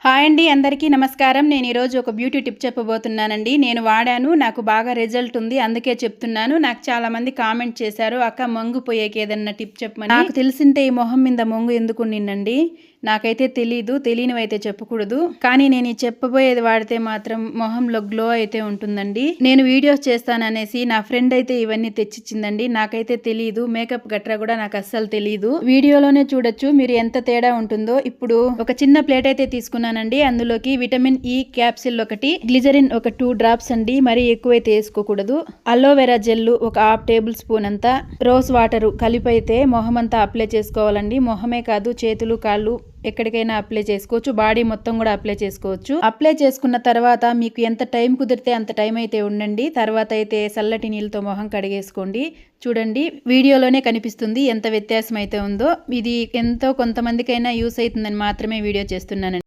Hi అండి, అందరికీ నమస్కారం. నేను ఈరోజు ఒక బ్యూటీ టిప్ చెప్పబోతున్నానండి. నేను వాడాను, నాకు బాగా రిజల్ట్ ఉంది, అందుకే చెప్తున్నాను. నాకు చాలామంది కామెంట్ చేశారు, అక్క మొంగు పోయేకి ఏదన్నా టిప్ చెప్పమని. నాకు తెలిసింటే ఈ మొహం మీద మొంగు ఎందుకు నిన్నండి, నాకైతే తెలీదు, తెలియనివైతే చెప్పకూడదు. కానీ నేను ఈ చెప్పబోయేది వాడితే మాత్రం మొహంలో గ్లో అయితే ఉంటుందండి. నేను వీడియోస్ చేస్తాననేసి నా ఫ్రెండ్ అయితే ఇవన్నీ తెచ్చిచ్చిందండి. నాకైతే తెలీదు, మేకప్ గట్రా కూడా నాకు అస్సలు తెలీదు. వీడియోలోనే చూడొచ్చు మీరు ఎంత తేడా ఉంటుందో. ఇప్పుడు ఒక చిన్న ప్లేట్ అయితే తీసుకున్నానండి. అందులోకి విటమిన్ ఈ క్యాప్సిల్ ఒకటి, గ్లిజరిన్ ఒక 2 డ్రాప్స్ అండి, మరీ ఎక్కువైతే వేసుకోకూడదు. అలోవెరా జెల్ ఒక 1/2 టేబుల్ స్పూన్ అంతా, రోజ్ వాటర్ కలిపి అయితే మొహం అంతా అప్లై చేసుకోవాలండి. మొహమే కాదు, చేతులు కాళ్ళు ఎక్కడికైనా అప్లై చేసుకోవచ్చు, బాడీ మొత్తం కూడా అప్లై చేసుకోవచ్చు. అప్లై చేసుకున్న తర్వాత మీకు ఎంత టైం కుదిరితే అంత టైం అయితే ఉండండి. తర్వాత అయితే చల్లటి నీళ్ళతో మొహం కడిగేసుకోండి. చూడండి, వీడియోలోనే కనిపిస్తుంది ఎంత వ్యత్యాసం అయితే ఉందో. ఇది ఎంతో కొంతమందికైనా యూస్ అవుతుందని మాత్రమే వీడియో చేస్తున్నానండి.